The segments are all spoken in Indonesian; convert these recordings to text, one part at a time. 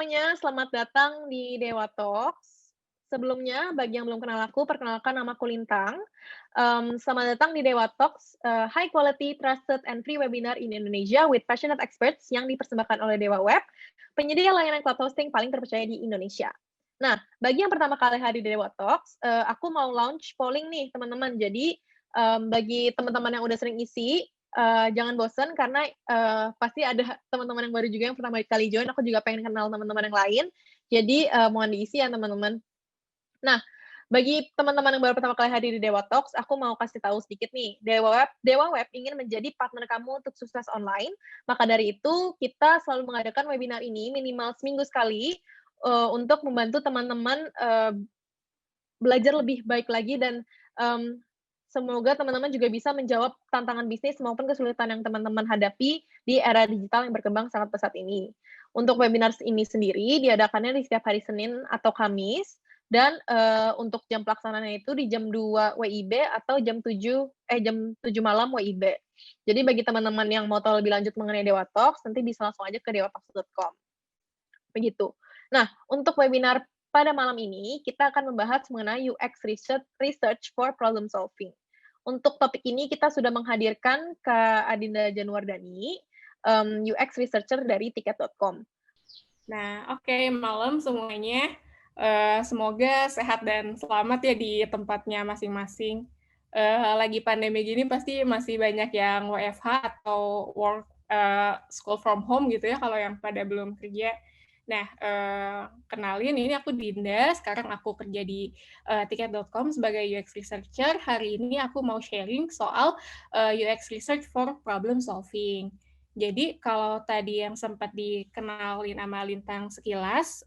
semuanya, selamat datang di Dewa Talks. Sebelumnya, bagi yang belum kenal aku, perkenalkan namaku Lintang. Selamat datang di Dewa Talks, high quality, trusted, and free webinar in Indonesia with passionate experts yang dipersembahkan oleh Dewa Web, penyedia layanan cloud hosting paling terpercaya di Indonesia. Nah, bagi yang pertama kali hadir di Dewa Talks, aku mau launch polling nih, teman-teman. Jadi, bagi teman-teman yang udah sering isi, jangan bosen karena, pasti ada teman-teman yang baru juga yang pertama kali join, aku juga pengen kenal teman-teman yang lain. Jadi, mohon diisi ya teman-teman. Nah, bagi teman-teman yang baru pertama kali hadir di Dewa Talks, aku mau kasih tahu sedikit nih, Dewa Web ingin menjadi partner kamu untuk sukses online. Maka dari itu, kita selalu mengadakan webinar ini minimal seminggu sekali, untuk membantu teman-teman, belajar lebih baik lagi dan, semoga teman-teman juga bisa menjawab tantangan bisnis maupun kesulitan yang teman-teman hadapi di era digital yang berkembang sangat pesat ini. Untuk webinar ini sendiri diadakannya di setiap hari Senin atau Kamis dan, untuk jam pelaksanaannya itu di jam 2 WIB atau jam 7 malam WIB. Jadi bagi teman-teman yang mau tahu lebih lanjut mengenai Dewa Talks, nanti bisa langsung aja ke dewatalks.com, begitu. Nah, untuk webinar pada malam ini, kita akan membahas mengenai UX research for problem solving. Untuk topik ini kita sudah menghadirkan Kak Adinda Januardani, UX researcher dari tiket.com. Nah, oke, malam semuanya. Semoga sehat dan selamat ya di tempatnya masing-masing. Lagi pandemi gini pasti masih banyak yang WFH atau school from home gitu ya, kalau yang pada belum kerja. Nah, kenalin ini aku Dinda, sekarang aku kerja di tiket.com sebagai UX researcher. Hari ini aku mau sharing soal UX research for problem solving. Jadi kalau tadi yang sempat dikenalin sama Lintang sekilas,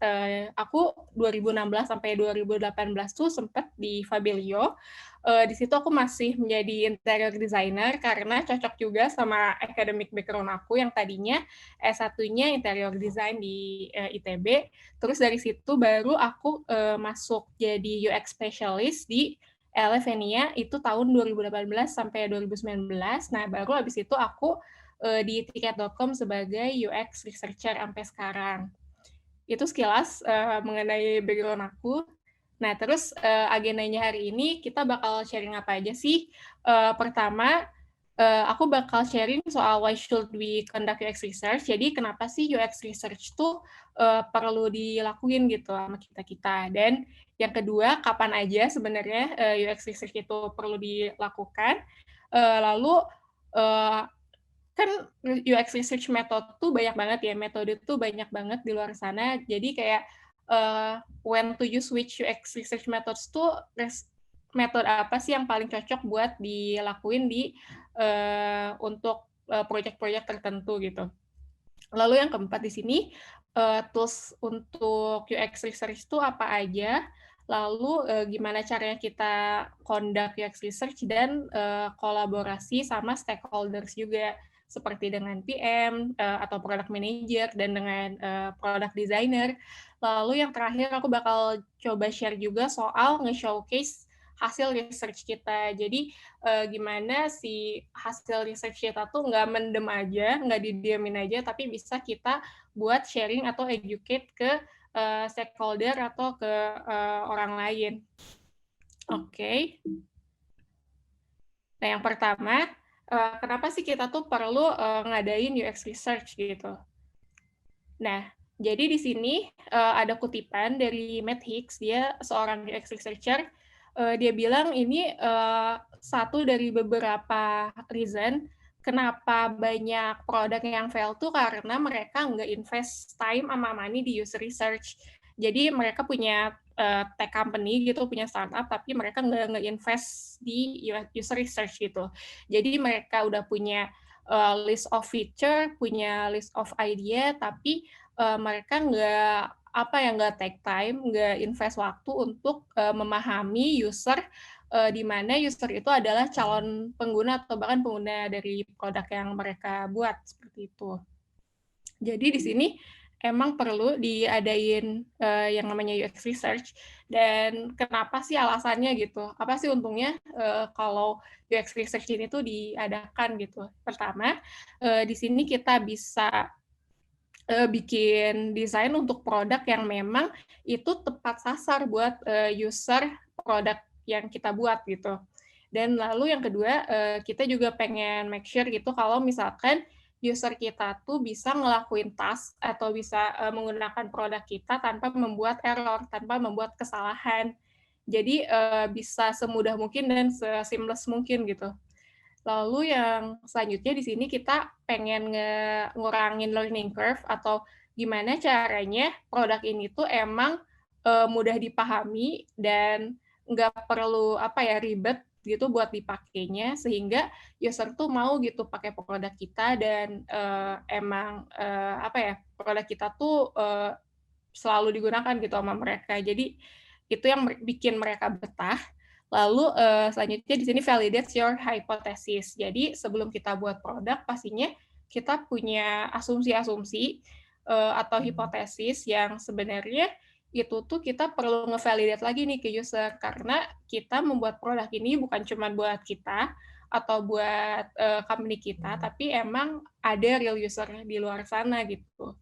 aku 2016 sampai 2018 tuh sempat di Fabilio. Di situ aku masih menjadi interior designer karena cocok juga sama academic background aku yang tadinya S1-nya interior design di ITB. Terus dari situ baru aku masuk jadi UX specialist di Elevenia itu tahun 2018 sampai 2019. Nah, baru habis itu aku di tiket.com sebagai UX researcher sampai sekarang. Itu sekilas mengenai background aku. Nah, terus agendanya hari ini kita bakal sharing apa aja sih? Pertama, aku bakal sharing soal why should we conduct UX research. Jadi kenapa sih UX research tuh perlu dilakuin gitu sama kita-kita. Dan yang kedua, kapan aja sebenarnya UX research itu perlu dilakukan. Lalu kan UX research method tuh banyak banget ya, metode tuh banyak banget di luar sana. Jadi kayak when to use which UX research methods tuh metode apa sih yang paling cocok buat dilakuin di untuk proyek-proyek tertentu gitu. Lalu yang keempat di sini tools untuk UX research itu apa aja, lalu gimana caranya kita conduct UX research dan kolaborasi sama stakeholders juga seperti dengan PM atau product manager dan dengan product designer. Lalu yang terakhir aku bakal coba share juga soal nge-showcase hasil research kita. Jadi gimana si hasil research kita tuh nggak mendem aja, nggak didiamin aja, tapi bisa kita buat sharing atau educate ke stakeholder atau ke orang lain. Oke. Nah, yang pertama, kenapa sih kita tuh perlu ngadain UX research gitu. Nah, jadi di sini ada kutipan dari Matt Hicks, dia seorang UX researcher. Dia bilang ini satu dari beberapa reason kenapa banyak produk yang fail tuh karena mereka nggak invest time sama money di user research. Jadi mereka punya tech company gitu, punya startup, tapi mereka nggak invest di user research gitu. Jadi mereka udah punya list of feature, punya list of idea, tapi mereka nggak take time, nggak invest waktu untuk memahami user, di mana user itu adalah calon pengguna atau bahkan pengguna dari produk yang mereka buat, seperti itu. Jadi di sini emang perlu diadain yang namanya UX research, dan kenapa sih alasannya gitu? Apa sih untungnya kalau UX research ini tuh diadakan gitu? Pertama, di sini kita bisa bikin desain untuk produk yang memang itu tepat sasar buat, user produk yang kita buat gitu. Dan lalu yang kedua, kita juga pengen make sure gitu kalau misalkan user kita tuh bisa ngelakuin task atau bisa, menggunakan produk kita tanpa membuat error, tanpa membuat kesalahan. Jadi, bisa semudah mungkin dan se-seamless mungkin gitu. Lalu yang selanjutnya di sini kita pengen ngurangin learning curve atau gimana caranya produk ini tuh emang, mudah dipahami dan nggak perlu, apa ya, ribet gitu buat dipakainya, sehingga user tuh mau gitu pakai produk kita dan, emang, apa ya, produk kita tuh, selalu digunakan gitu sama mereka. Jadi itu yang bikin mereka betah. Lalu, selanjutnya di sini validates your hypothesis. Jadi sebelum kita buat produk, pastinya kita punya asumsi-asumsi, atau hipotesis yang sebenarnya itu tuh kita perlu nge-validate lagi nih ke user, karena kita membuat produk ini bukan cuma buat kita atau buat, company kita, tapi emang ada real user di luar sana gitu.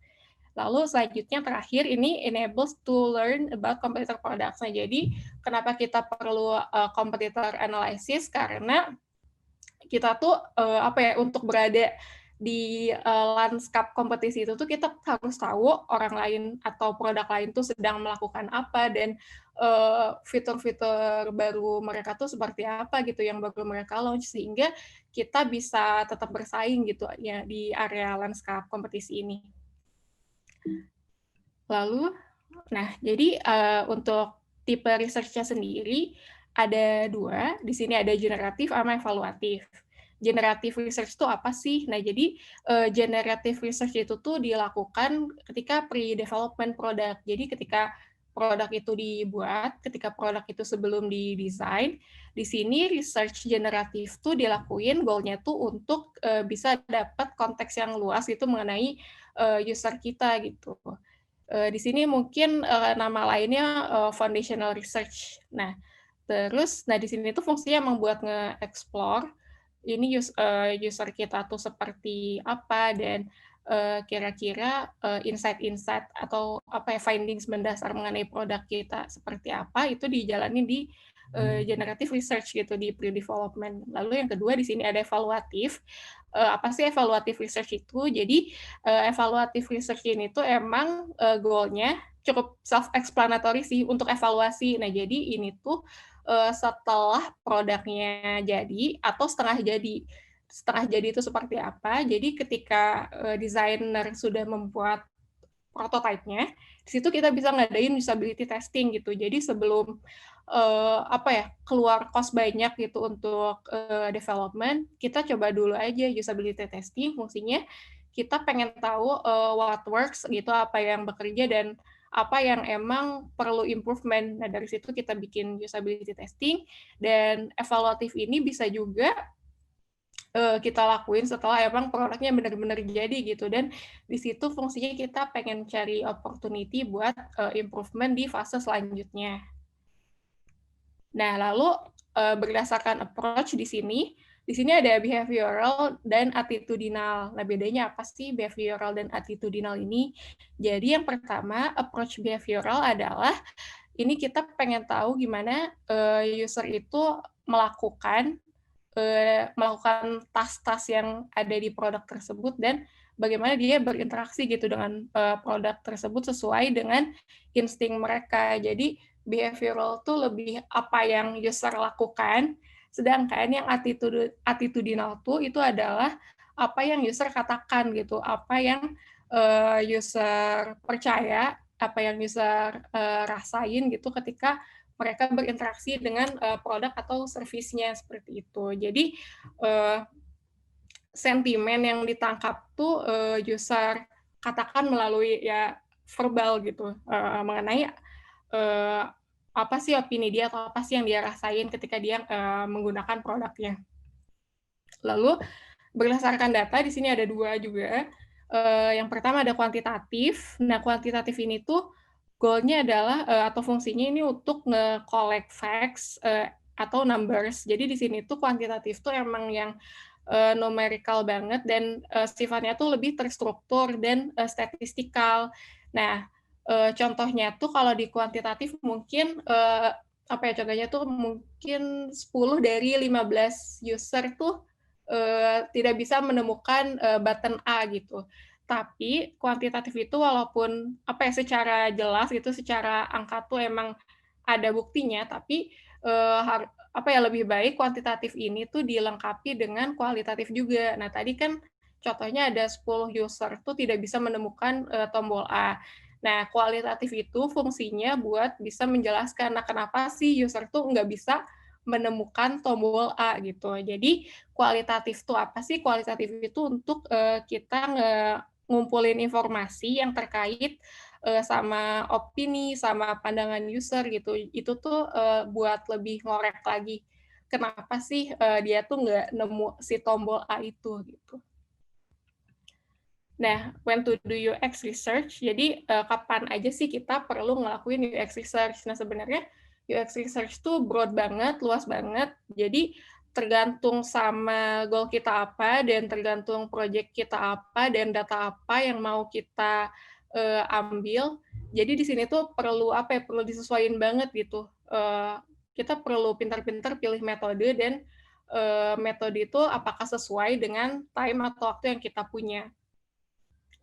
Lalu selanjutnya terakhir ini enables to learn about competitor products. Nah, jadi kenapa kita perlu, competitor analysis, karena kita tuh, apa ya, untuk berada di, lanskap kompetisi itu tuh kita harus tahu orang lain atau produk lain tuh sedang melakukan apa dan, fitur-fitur baru mereka tuh seperti apa gitu yang baru mereka launch, sehingga kita bisa tetap bersaing gitu ya di area lanskap kompetisi ini. Lalu, nah jadi, untuk tipe research-nya sendiri ada 2, di sini ada generatif sama evaluatif. Generative research itu apa sih? Nah jadi, generative research itu tuh dilakukan ketika pre-development produk. Jadi ketika produk itu dibuat, ketika produk itu sebelum didesain, di sini research generatif tuh dilakuin goal-nya tuh untuk, bisa dapat konteks yang luas itu mengenai, user kita gitu. Di sini mungkin, nama lainnya, foundational research. Nah, terus di sini tuh fungsinya emang buat nge-explore ini user kita tuh seperti apa dan, kira-kira, insight-insight atau apa ya, findings mendasar mengenai produk kita seperti apa, itu dijalani di, generative research gitu, di pre-development. Lalu yang kedua di sini ada evaluatif. Apa sih evaluative research itu? Jadi, evaluative research ini tuh emang, goal-nya cukup self explanatory sih untuk evaluasi. Nah, jadi ini tuh, setelah produknya jadi atau setengah jadi. Setengah jadi itu seperti apa, jadi ketika, desainer sudah membuat prototipe-nya, di situ kita bisa ngadain usability testing gitu. Jadi sebelum, apa ya, keluar cost banyak gitu untuk, development, kita coba dulu aja usability testing, fungsinya kita pengen tahu, what works gitu, apa yang bekerja dan apa yang emang perlu improvement. Nah, dari situ kita bikin usability testing dan evaluatif ini bisa juga kita lakuin setelah emang produknya benar-benar jadi gitu, dan di situ fungsinya kita pengen cari opportunity buat, improvement di fase selanjutnya. Nah, lalu, berdasarkan approach di sini ada behavioral dan attitudinal. Nah, bedanya apa sih behavioral dan attitudinal ini? Jadi yang pertama, approach behavioral adalah ini kita pengen tahu gimana, user itu melakukan melakukan tas-tas yang ada di produk tersebut dan bagaimana dia berinteraksi gitu dengan, produk tersebut sesuai dengan insting mereka. Jadi behavioral tuh lebih apa yang user lakukan, sedangkan yang attitudinal tuh itu adalah apa yang user katakan gitu, apa yang, user percaya, apa yang user, rasain gitu ketika mereka berinteraksi dengan, produk atau servisnya, seperti itu. Jadi, eee, sentimen yang ditangkap tuh, user katakan melalui ya verbal gitu, mengenai, eee, apa sih opini dia atau apa sih yang dia rasain ketika dia, menggunakan produknya. Lalu berdasarkan data di sini ada 2 juga, yang pertama ada kuantitatif. Nah, kuantitatif ini tuh goal-nya adalah, atau fungsinya ini untuk nge-collect facts, atau numbers. Jadi di sini tuh kuantitatif tuh emang yang numerical banget dan sifatnya tuh lebih terstruktur dan statistikal. Nah, contohnya tuh kalau di kuantitatif mungkin apa ya, contohnya tuh mungkin 10 dari 15 user tuh tidak bisa menemukan button A gitu. Tapi kuantitatif itu walaupun apa ya, secara jelas gitu, secara angka tuh emang ada buktinya, tapi apa ya, lebih baik kuantitatif ini tuh dilengkapi dengan kualitatif juga. Nah, tadi kan contohnya ada 10 user tuh tidak bisa menemukan tombol A. Nah, kualitatif itu fungsinya buat bisa menjelaskan, nah kenapa sih user tuh nggak bisa menemukan tombol A gitu. Jadi kualitatif tuh apa sih? Kualitatif itu untuk kita ngumpulin informasi yang terkait sama opini, sama pandangan user gitu. Itu tuh buat lebih ngorek lagi, kenapa sih dia tuh nggak nemu si tombol A itu gitu. Nah, when to do UX research, jadi kapan aja sih kita perlu ngelakuin UX research. Nah, sebenarnya UX research tuh broad banget, luas banget. Jadi tergantung sama goal kita apa, dan tergantung project kita apa, dan data apa yang mau kita ambil. Jadi di sini tuh perlu apa ya, perlu disesuaikan banget gitu. Kita perlu pintar-pintar pilih metode, dan metode itu apakah sesuai dengan time atau waktu yang kita punya.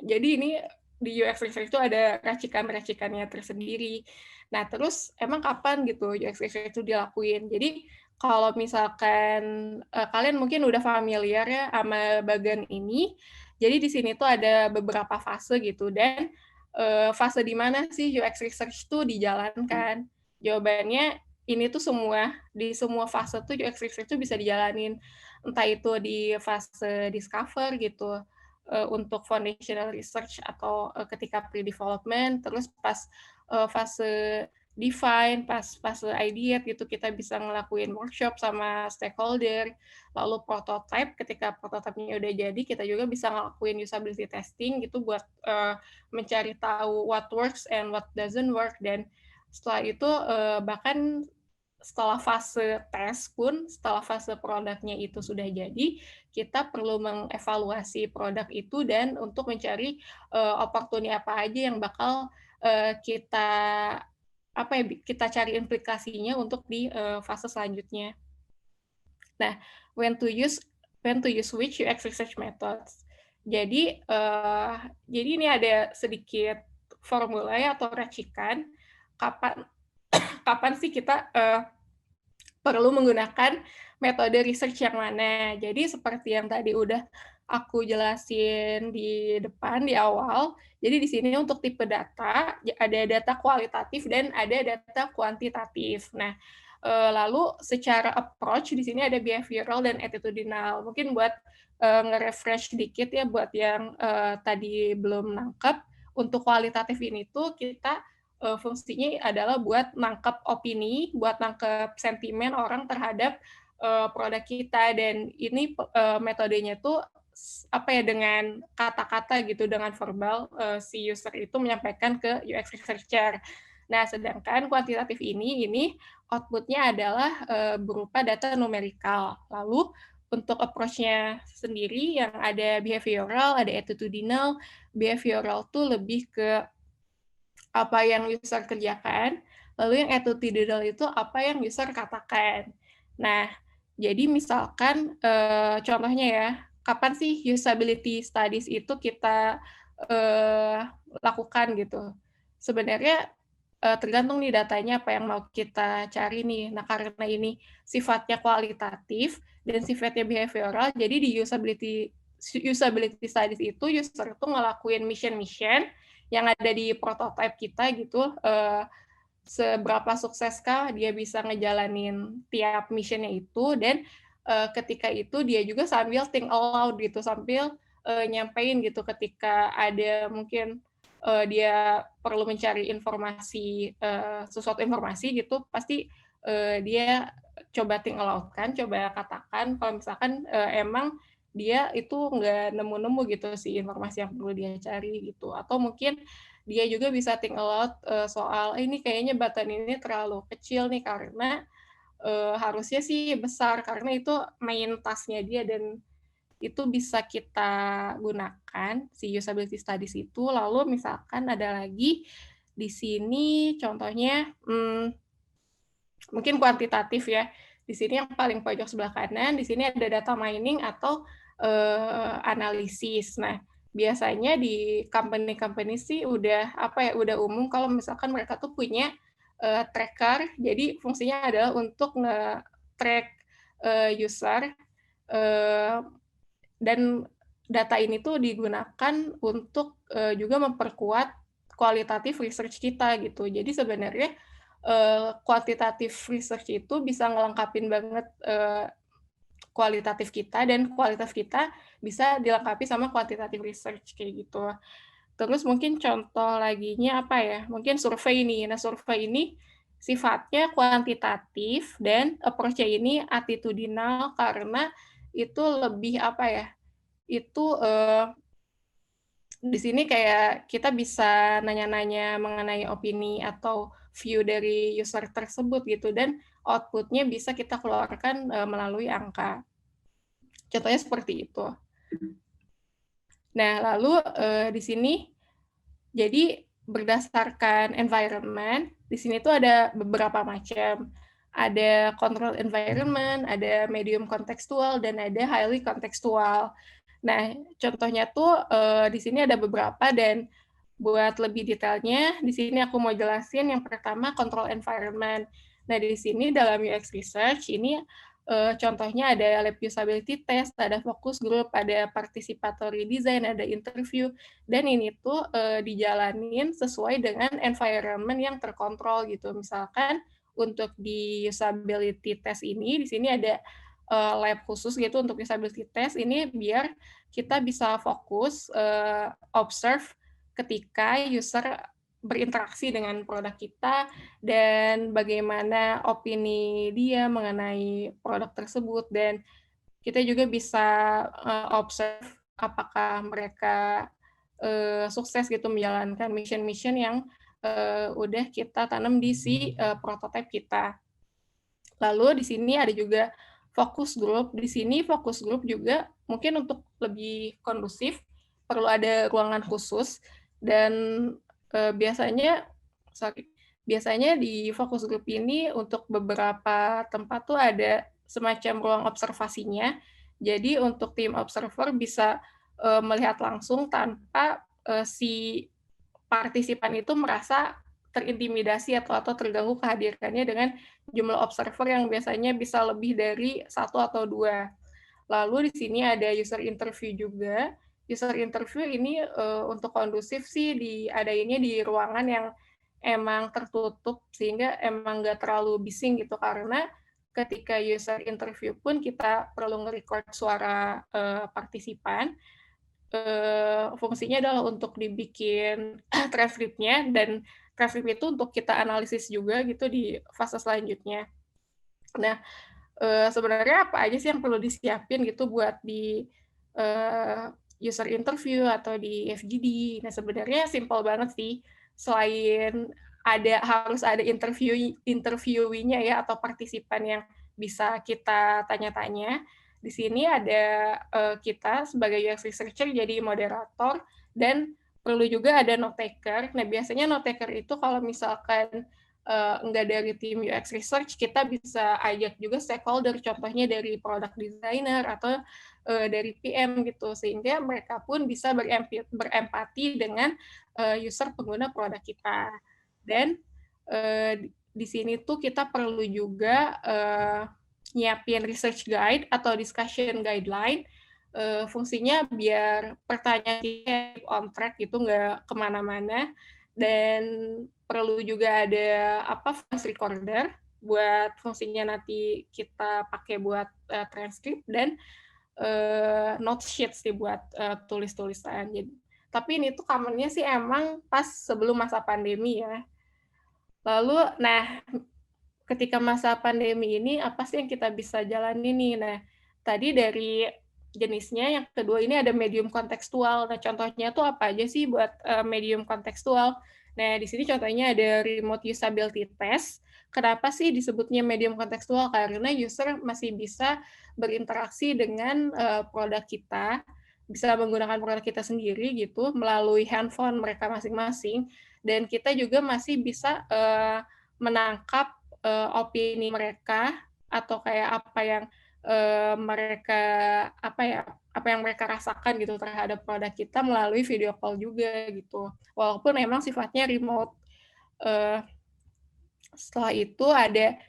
Jadi ini di UX research itu ada racikan-racikannya tersendiri. Nah, terus emang kapan gitu UX research itu dilakuin? Jadi kalau misalkan kalian mungkin udah familiar ya sama bagian ini, jadi di sini tuh ada beberapa fase gitu, dan fase di mana sih UX research itu dijalankan? Jawabannya ini tuh di semua fase tuh UX research itu bisa dijalanin. Entah itu di fase discover gitu, untuk foundational research atau ketika pre-development, terus pas fase define, pas fase ideate gitu kita bisa ngelakuin workshop sama stakeholder, lalu prototype, ketika prototipenya udah jadi kita juga bisa ngelakuin usability testing gitu buat mencari tahu what works and what doesn't work, dan setelah itu bahkan setelah fase tes pun, setelah fase produknya itu sudah jadi, kita perlu mengevaluasi produk itu dan untuk mencari opportunity apa aja yang bakal kita apa ya, kita cari implikasinya untuk di fase selanjutnya. Nah, when to use which UX research methods. Jadi ini ada sedikit formula ya atau racikan kapan kapan sih kita perlu menggunakan metode research yang mana. Jadi seperti yang tadi udah aku jelasin di depan, di awal, jadi di sini untuk tipe data, ada data kualitatif dan ada data kuantitatif. Nah, lalu secara approach di sini ada behavioral dan attitudinal. Mungkin buat nge-refresh dikit ya buat yang tadi belum nangkep, untuk kualitatif ini tuh kita fungsinya adalah buat nangkep opini, buat nangkep sentimen orang terhadap produk kita, dan ini metodenya tuh apa ya, dengan kata-kata gitu, dengan verbal si user itu menyampaikan ke UX researcher. Nah, sedangkan kuantitatif ini output-nya adalah berupa data numerikal. Lalu untuk approach-nya sendiri yang ada behavioral, ada attitudinal. Behavioral tuh lebih ke apa yang user kerjakan, lalu yang attitudinal itu apa yang user katakan. Nah, jadi misalkan contohnya ya, kapan sih usability studies itu kita lakukan gitu. Sebenarnya tergantung nih datanya apa yang mau kita cari nih. Nah, karena ini sifatnya kualitatif dan sifatnya behavioral, jadi di usability studies itu user tuh ngelakuin mission yang ada di prototype kita gitu, seberapa sukseskah dia bisa ngejalanin tiap mission-nya itu, dan ketika itu dia juga sambil think aloud gitu, sambil nyampein gitu ketika ada mungkin dia perlu mencari informasi, sesuatu informasi gitu, pasti dia coba think aloud kan, coba katakan kalau misalkan emang dia itu nggak nemu-nemu gitu si informasi yang perlu dia cari gitu. Atau mungkin dia juga bisa think aloud soal ini kayaknya button ini terlalu kecil nih karena harusnya sih besar, karena itu main task-nya dia, dan itu bisa kita gunakan si usability studies itu. Lalu misalkan ada lagi di sini contohnya, mungkin kuantitatif ya. Di sini yang paling pojok sebelah kanan, di sini ada data mining atau analisis. Nah, biasanya di company-company sih udah udah umum kalau misalkan mereka tuh punya tracker. Jadi fungsinya adalah untuk nge-track user, dan data ini tuh digunakan untuk juga memperkuat kualitatif research kita gitu. Jadi sebenarnya kuantitatif research itu bisa ngelengkapin banget kualitatif kita, dan kualitas kita bisa dilengkapi sama kuantitatif research kayak gitu. Terus mungkin contoh laginya apa ya, mungkin survei nih. Nah, survei ini sifatnya kuantitatif dan approach-nya ini attitudinal karena itu lebih itu di sini kayak kita bisa nanya-nanya mengenai opini atau view dari user tersebut gitu, dan output-nya bisa kita keluarkan melalui angka. Contohnya seperti itu. Nah, lalu di sini jadi berdasarkan environment, di sini tuh ada beberapa macam. Ada control environment, ada medium kontekstual, dan ada highly kontekstual. Nah, contohnya tuh di sini ada beberapa, dan buat lebih detailnya, di sini aku mau jelasin yang pertama control environment. Nah, di sini dalam UX research ini contohnya ada lab usability test, ada focus group, ada participatory design, ada interview, dan ini tuh dijalanin sesuai dengan environment yang terkontrol gitu. Misalkan untuk di usability test ini, di sini ada lab khusus gitu untuk usability test ini biar kita bisa fokus observe ketika user berinteraksi dengan produk kita dan bagaimana opini dia mengenai produk tersebut, dan kita juga bisa observe apakah mereka sukses gitu menjalankan mission-mission yang udah kita tanam di si prototipe kita. Lalu di sini ada juga focus group. Di sini focus group juga mungkin untuk lebih kondusif perlu ada ruangan khusus, dan biasanya biasanya di fokus group ini untuk beberapa tempat tuh ada semacam ruang observasinya. Jadi untuk tim observer bisa melihat langsung tanpa si partisipan itu merasa terintimidasi atau terganggu kehadirannya dengan jumlah observer yang biasanya bisa lebih dari 1 atau 2. Lalu di sini ada user interview juga. User interview ini untuk kondusif sih diadainnya di ruangan yang emang tertutup sehingga emang nggak terlalu bising gitu, karena ketika user interview pun kita perlu nge-record suara partisipan. Fungsinya adalah untuk dibikin transkripnya, dan transkrip itu untuk kita analisis juga gitu di fase selanjutnya. Nah, sebenarnya apa aja sih yang perlu disiapin gitu buat di user interview atau di FGD. Nah, sebenarnya simpel banget sih. Selain harus ada interviewee-nya ya, atau partisipan yang bisa kita tanya-tanya. Di sini ada kita sebagai UX researcher jadi moderator, dan perlu juga ada note taker. Nah, biasanya note taker itu kalau misalkan nggak dari tim UX research, kita bisa ajak juga stakeholder, contohnya dari product designer atau dari PM gitu, sehingga mereka pun bisa berempati dengan user pengguna produk kita. Dan di sini tuh kita perlu juga nyiapin research guide atau discussion guideline. Fungsinya biar pertanyaan on track gitu, nggak kemana-mana, dan perlu juga ada voice recorder buat fungsinya nanti kita pakai buat transkrip, dan note sheet sih buat tulis-tulisan. Tapi ini tuh commonnya sih emang pas sebelum masa pandemi ya. Lalu, nah, ketika masa pandemi ini apa sih yang kita bisa jalani nih? Nah, tadi dari jenisnya, yang kedua ini ada medium kontekstual. Nah, contohnya tuh apa aja sih buat medium kontekstual? Nah, di sini contohnya ada remote usability test. Kenapa sih disebutnya medium kontekstual? Karena user masih bisa berinteraksi dengan produk kita, bisa menggunakan produk kita sendiri gitu melalui handphone mereka masing-masing, dan kita juga masih bisa menangkap opini mereka atau kayak apa yang mereka apa yang mereka rasakan gitu terhadap produk kita melalui video call juga gitu. Walaupun memang sifatnya remote. Eee, Setelah itu ada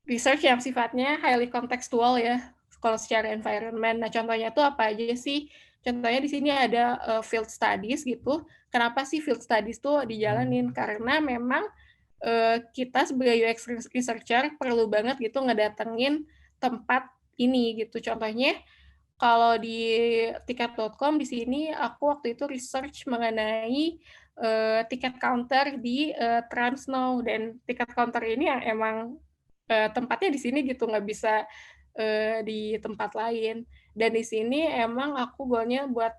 research yang sifatnya highly contextual ya, kalau secara environment. Nah, contohnya tuh apa aja sih? Contohnya di sini ada field studies gitu. Kenapa sih field studies tuh dijalanin? Karena memang kita sebagai UX researcher perlu banget gitu ngedatengin tempat ini gitu. Contohnya kalau di tiket.com di sini aku waktu itu research mengenai tiket counter di Transnow, dan tiket counter ini yang emang tempatnya di sini gitu, nggak bisa di tempat lain. Dan di sini emang aku goalnya buat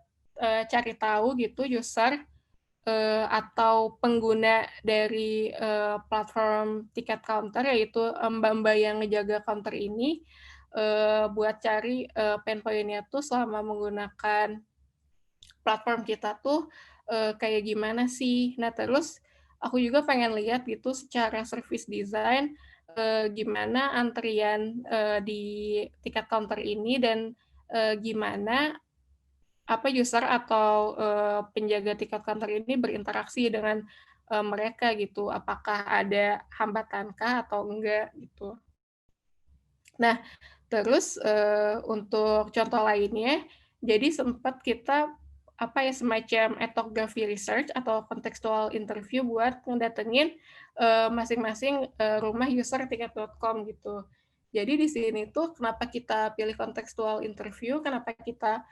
cari tahu gitu user atau pengguna dari platform tiket counter, yaitu mbak-mbak yang ngejaga counter ini, buat cari pain point-nya tuh selama menggunakan platform kita tuh kayak gimana sih. Nah, terus aku juga pengen lihat gitu secara service design gimana antrian di tiket counter ini, dan gimana apa user atau penjaga tiket counter ini berinteraksi dengan mereka gitu. Apakah ada hambatankah atau enggak gitu. Nah, terus untuk contoh lainnya, jadi sempat kita apa ya, semacam ethnography research atau contextual interview buat ngedatengin masing-masing rumah user tiket.com gitu. Jadi di sini tuh kenapa kita pilih contextual interview, kenapa kita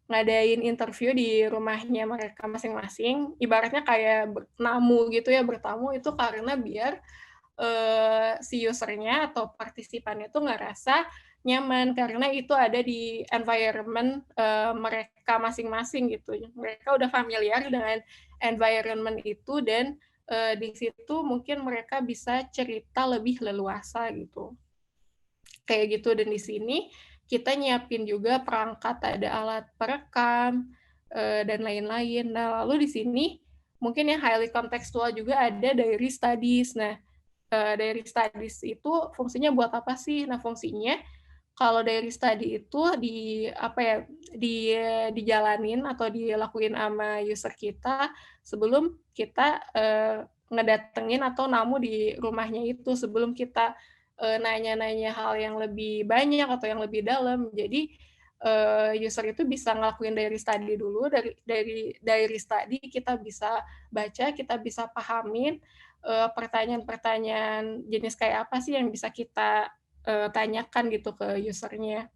ngadain interview di rumahnya mereka masing-masing, ibaratnya kayak namu gitu ya, bertamu itu karena biar si usernya atau partisipannya tuh ngerasa nyaman, karena itu ada di environment mereka masing-masing gitu. Mereka udah familiar dengan environment itu, dan di situ mungkin mereka bisa cerita lebih leluasa gitu. Kayak gitu, dan di sini kita nyiapin juga perangkat, ada alat perekam, dan lain-lain. Nah, lalu di sini mungkin yang highly contextual juga ada diary studies. Nah, diary studies itu fungsinya buat apa sih? Nah, fungsinya kalau diary study itu apa ya, dijalanin atau dilakuin sama user kita sebelum kita ngedatengin atau namu di rumahnya itu, sebelum kita nanya-nanya hal yang lebih banyak atau yang lebih dalam. Jadi user itu bisa ngelakuin diary study dulu, dari diary study kita bisa baca, kita bisa pahamin pertanyaan-pertanyaan jenis kayak apa sih yang bisa kita tanyakan gitu ke usernya.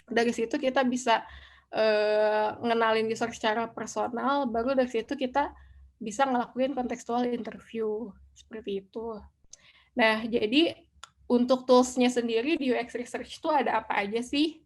Dari situ kita bisa ngenalin user secara personal, baru dari situ kita bisa ngelakuin contextual interview, seperti itu. Nah, jadi untuk tools-nya sendiri di UX Research itu ada apa aja sih?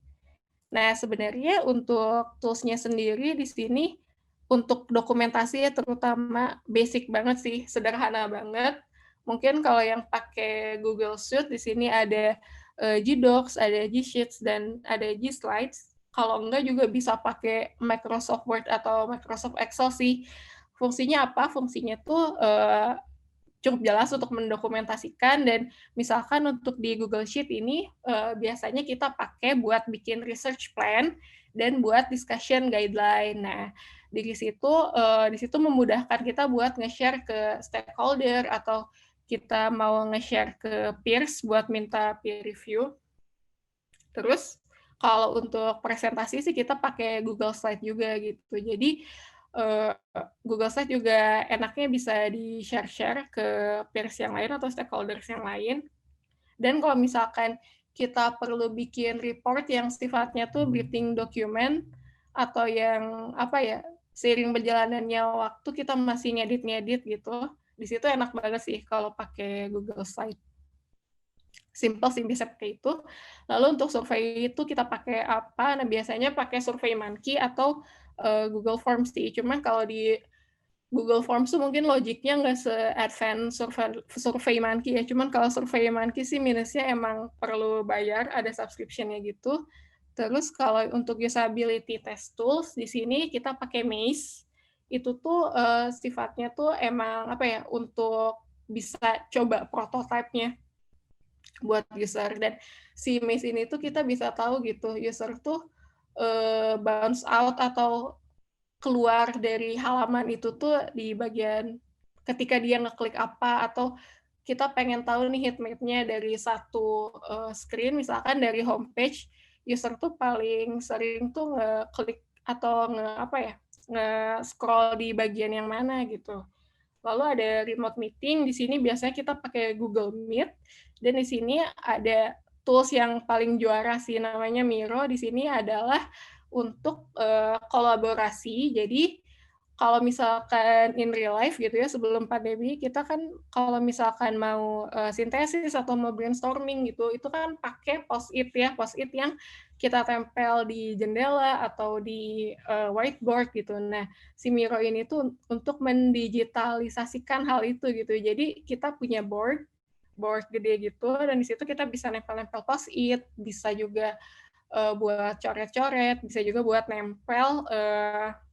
Nah, sebenarnya untuk tools-nya sendiri di sini, untuk dokumentasi ya terutama basic banget sih, sederhana banget. Mungkin kalau yang pakai Google Suite di sini ada Gdocs, ada G-Sheets, dan ada G-Slides. Kalau enggak juga bisa pakai Microsoft Word atau Microsoft Excel sih. Fungsinya apa? Fungsinya tuh cukup jelas untuk mendokumentasikan, dan misalkan untuk di Google Sheet ini biasanya kita pakai buat bikin research plan dan buat discussion guideline. Nah, di situ memudahkan kita buat nge-share ke stakeholder atau kita mau nge-share ke peers buat minta peer review. Terus kalau untuk presentasi sih kita pakai Google Slide juga gitu. Jadi Google Slide juga enaknya bisa di-share-share ke peers yang lain atau stakeholders yang lain. Dan kalau misalkan kita perlu bikin report yang sifatnya tuh briefing document, atau yang apa ya, seiring berjalannya waktu kita masih ngedit-ngedit gitu, di situ enak banget sih kalau pakai Google Slide. Simple sih bisa pakai itu. Lalu untuk survei itu kita pakai apa? Nah, biasanya pakai SurveyMonkey atau Google Forms sih. Cuman kalau di Google Forms tuh mungkin logiknya nggak se-advance SurveyMonkey ya, cuman kalau SurveyMonkey sih minusnya emang perlu bayar, ada subscription-nya gitu. Terus kalau untuk usability test tools, di sini kita pakai Maze. Itu tuh sifatnya tuh emang apa ya, untuk bisa coba prototipe-nya buat user. Dan si Maze ini tuh kita bisa tahu gitu, user tuh bounce out atau keluar dari halaman itu tuh di bagian ketika dia ngeklik apa, atau kita pengen tahu nih heat map-nya dari satu screen, misalkan dari homepage, user tuh paling sering tuh ngeklik atau apa ya, nge-scroll di bagian yang mana gitu. Lalu ada remote meeting, di sini biasanya kita pakai Google Meet, dan di sini ada tools yang paling juara sih, namanya Miro. Di sini adalah untuk kolaborasi. Jadi kalau misalkan in real life gitu ya, sebelum pandemi, kita kan kalau misalkan mau sintesis atau mau brainstorming gitu, itu kan pakai Post-it ya, Post-it yang kita tempel di jendela atau di whiteboard gitu. Nah, si Miro ini tuh untuk mendigitalisasikan hal itu gitu. Jadi kita punya board gede gitu, dan di situ kita bisa nempel-nempel Post-it, bisa juga buat coret-coret, bisa juga buat nempel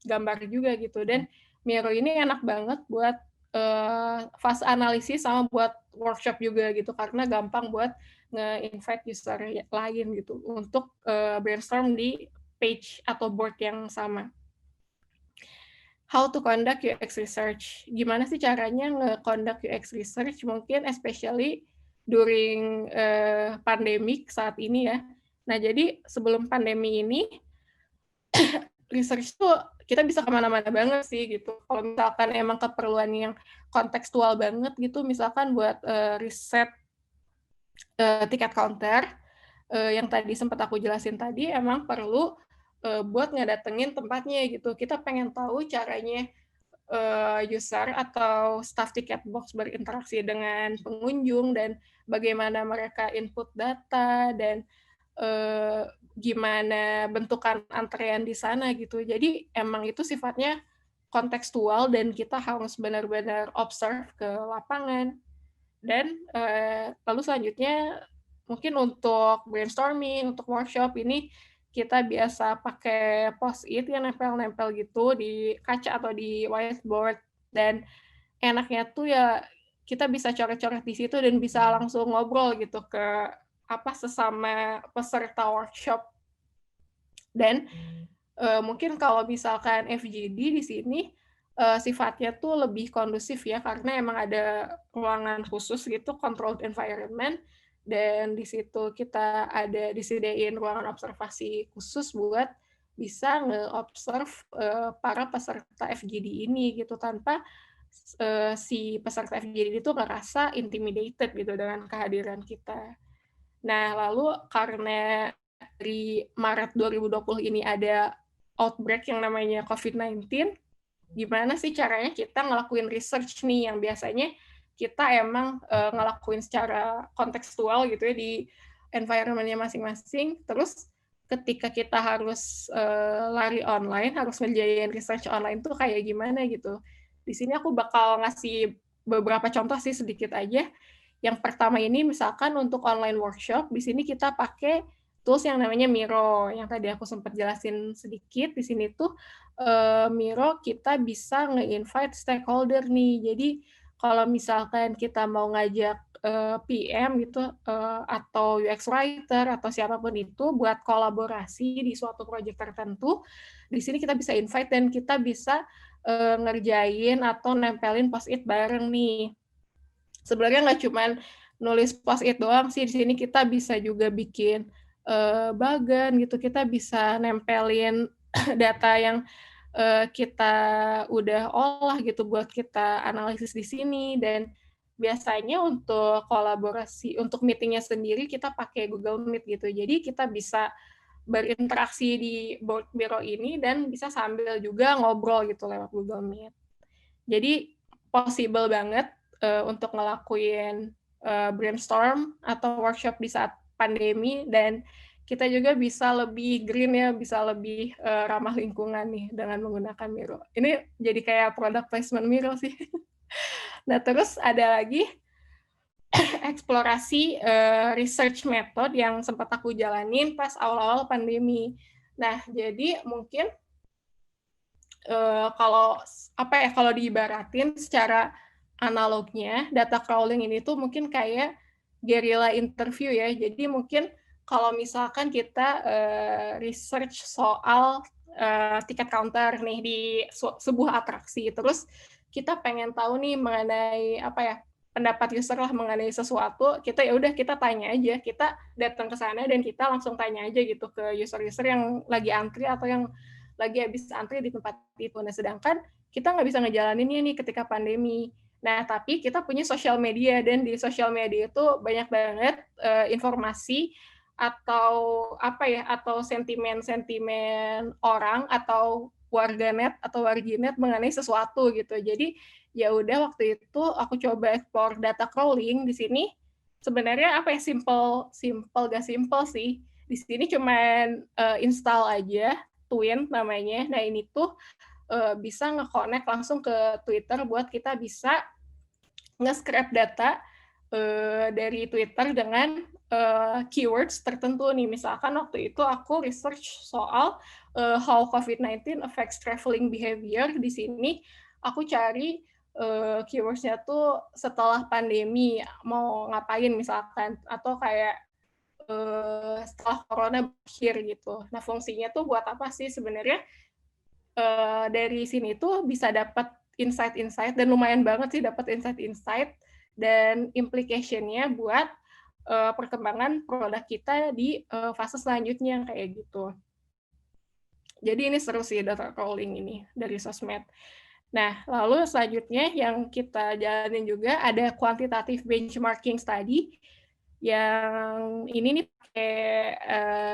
gambar juga gitu. Dan Miro ini enak banget buat fast analisis sama buat workshop juga gitu, karena gampang buat nge-invite user lain gitu untuk brainstorm di page atau board yang sama. How to conduct UX research. Gimana sih caranya nge-conduct UX research, mungkin especially during pandemic saat ini ya. Nah, jadi sebelum pandemi ini, research tuh kita bisa kemana-mana banget sih gitu. Kalau misalkan emang keperluan yang kontekstual banget gitu, misalkan buat riset tiket counter, yang tadi sempat aku jelasin tadi, emang perlu buat ngedatengin tempatnya gitu. Kita pengen tahu caranya user atau staff tiket box berinteraksi dengan pengunjung, dan bagaimana mereka input data, dan gimana bentukan antrean di sana gitu. Jadi emang itu sifatnya kontekstual, dan kita harus benar-benar observe ke lapangan. Dan lalu selanjutnya mungkin untuk brainstorming, untuk workshop ini kita biasa pakai Post-it yang nempel-nempel gitu di kaca atau di whiteboard, dan enaknya tuh ya kita bisa coret-coret di situ dan bisa langsung ngobrol gitu ke sesama peserta workshop. Dan mungkin kalau misalkan FGD di sini sifatnya tuh lebih kondusif ya, karena emang ada ruangan khusus gitu, controlled environment, dan di situ kita ada disediain ruangan observasi khusus buat bisa nge-observe para peserta FGD ini gitu, tanpa si peserta FGD itu ngerasa intimidated gitu dengan kehadiran kita. Nah, lalu karena dari Maret 2020 ini ada outbreak yang namanya COVID-19, gimana sih caranya kita ngelakuin research nih yang biasanya kita emang ngelakuin secara kontekstual gitu ya di environment-nya masing-masing. Terus ketika kita harus lari online, harus ngerjain research online tuh kayak gimana gitu. Di sini aku bakal ngasih beberapa contoh sih, sedikit aja. Yang pertama ini misalkan untuk online workshop, di sini kita pakai tools yang namanya Miro, yang tadi aku sempat jelasin sedikit. Di sini tuh Miro kita bisa nge-invite stakeholder nih. Jadi kalau misalkan kita mau ngajak PM gitu atau UX writer atau siapapun itu buat kolaborasi di suatu proyek tertentu, di sini kita bisa invite dan kita bisa ngerjain atau nempelin Post-it bareng nih. Sebenarnya nggak cuman nulis Post-it doang sih, di sini kita bisa juga bikin bagan gitu, kita bisa nempelin data yang kita udah olah gitu buat kita analisis di sini. Dan biasanya untuk kolaborasi, untuk meeting-nya sendiri kita pakai Google Meet gitu. Jadi kita bisa berinteraksi di board Miro ini dan bisa sambil juga ngobrol gitu lewat Google Meet. Jadi possible banget untuk ngelakuin brainstorm atau workshop di saat pandemi, dan kita juga bisa lebih green ya, bisa lebih ramah lingkungan nih dengan menggunakan Miro. Ini jadi kayak product placement Miro sih. Nah, terus ada lagi eksplorasi research method yang sempat aku jalanin pas awal-awal pandemi. Nah, jadi mungkin kalau apa ya, kalau diibaratin secara analognya, data crawling ini tuh mungkin kayak guerrilla interview ya. Jadi mungkin kalau misalkan kita research soal tiket counter nih di sebuah atraksi, terus kita pengen tahu nih mengenai apa ya, pendapat user lah mengenai sesuatu, kita ya udah kita tanya aja, kita datang ke sana dan kita langsung tanya aja gitu ke user-user yang lagi antri atau yang lagi habis antri di tempat itu. Nah, sedangkan kita nggak bisa ngejalaninnya nih ketika pandemi. Nah, tapi kita punya sosial media, dan di sosial media itu banyak banget informasi atau apa ya, atau sentimen-sentimen orang atau warganet atau warginet mengenai sesuatu gitu. Jadi ya udah waktu itu aku coba explore data crawling di sini. Sebenarnya apa ya, simple gak simple sih. Di sini cuman install aja Twin namanya. Nah, ini tuh bisa nge-connect langsung ke Twitter buat kita bisa nge-scrap data dari Twitter dengan keywords tertentu nih. Misalkan waktu itu aku research soal how COVID-19 affects traveling behavior. Di sini aku cari keywords-nya tuh setelah pandemi mau ngapain misalkan, atau kayak setelah corona berakhir gitu. Nah, fungsinya tuh buat apa sih sebenarnya? Dari sini tuh bisa dapat insight-insight, dan lumayan banget sih dapat insight-insight dan implication-nya buat perkembangan produk kita di fase selanjutnya kayak gitu. Jadi ini seru sih data crawling ini dari sosmed. Nah, lalu selanjutnya yang kita jalanin juga ada quantitative benchmarking study, yang ini nih pakai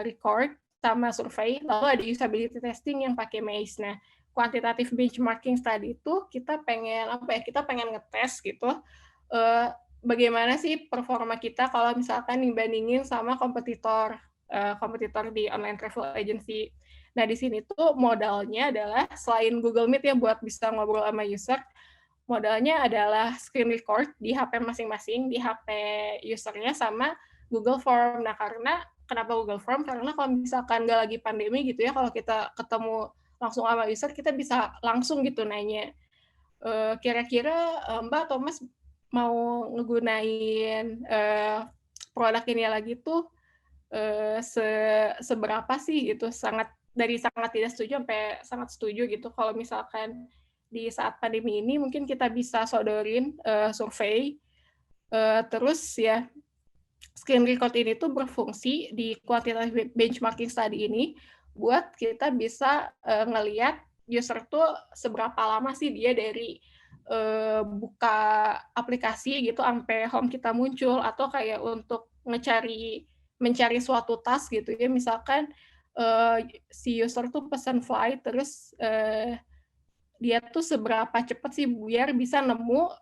record sama survei, lalu ada usability testing yang pakai Maze. Nah, quantitative benchmarking study itu kita pengen apa ya? Kita pengen ngetes gitu bagaimana sih performa kita kalau misalkan dibandingin sama kompetitor di online travel agency. Nah, di sini tuh modalnya adalah selain Google Meet ya buat bisa ngobrol sama user, modalnya adalah screen record di HP masing-masing, di HP usernya, sama Google Form. Nah, kenapa Google Form? Karena kalau misalkan nggak lagi pandemi gitu ya, kalau kita ketemu langsung sama user, kita bisa langsung gitu nanya, kira-kira Mbak atau Mas mau ngegunain produk ini lagi tuh seberapa sih gitu, dari sangat tidak setuju sampai sangat setuju gitu. Kalau misalkan di saat pandemi ini mungkin kita bisa sodorin survei, terus ya screen record ini tuh berfungsi di quantitative benchmarking study ini buat kita bisa ngelihat user tuh seberapa lama sih dia dari buka aplikasi gitu sampai home kita muncul, atau kayak untuk mencari suatu task gitu ya, misalkan si user tuh pesan flight, terus dia tuh seberapa cepat sih biar bisa nemu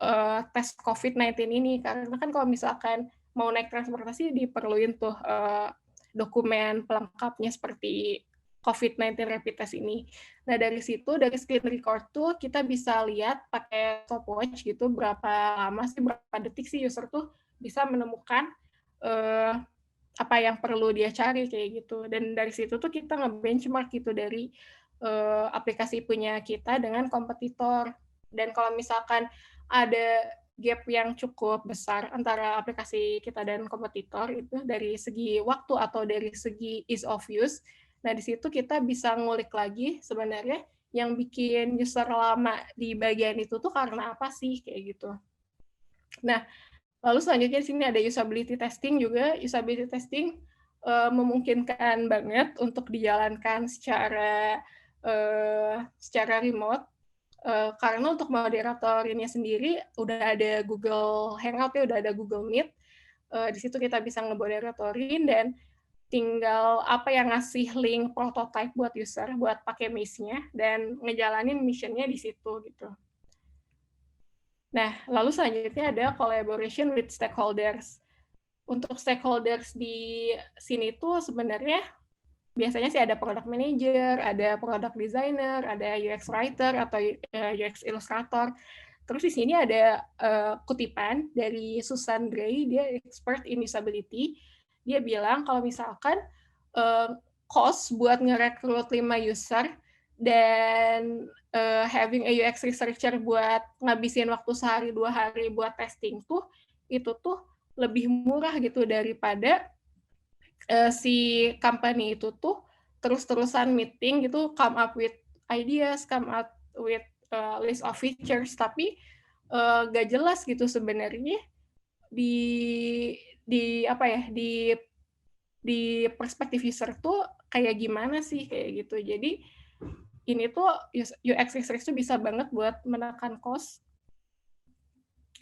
tes COVID-19 ini. Karena kan kalau misalkan mau naik transportasi diperluin tuh dokumen pelengkapnya seperti COVID-19 rapid test ini. Nah, dari situ, dari screen record tuh kita bisa lihat pakai stopwatch gitu berapa lama sih, berapa detik sih user tuh bisa menemukan apa yang perlu dia cari kayak gitu. Dan dari situ tuh kita nge-benchmark gitu dari aplikasi punya kita dengan kompetitor. Dan kalau misalkan ada gap yang cukup besar antara aplikasi kita dan kompetitor itu dari segi waktu atau dari segi ease of use, nah di situ kita bisa ngulik lagi sebenarnya yang bikin user lama di bagian itu tuh karena apa sih kayak gitu. Nah, lalu selanjutnya di sini ada usability testing juga. Usability testing memungkinkan banget untuk dijalankan secara remote, karena untuk moderator ini sendiri udah ada Google Hangout ya, udah ada Google Meet. Di situ kita bisa ngemoderatorin dan tinggal apa yang ngasih link prototype buat user buat pakai Maze-nya dan ngejalanin mission-nya di situ gitu. Nah, lalu selanjutnya ada collaboration with stakeholders. untuk stakeholders di sini tuh sebenarnya biasanya sih ada product manager, ada product designer, ada UX writer atau UX illustrator. Terus di sini ada kutipan dari Susan Gray, dia expert in usability. Dia bilang kalau misalkan cost buat ngerekrut 5 user dan having a UX researcher buat ngabisin waktu sehari 2 hari buat testing tuh, itu tuh lebih murah gitu daripada si company itu tuh terus-terusan meeting gitu, come up with ideas, come up with list of features, tapi gak jelas gitu sebenarnya di apa ya, di perspektif user tuh kayak gimana sih kayak gitu. Jadi ini tuh UX research tuh bisa banget buat menekan cost.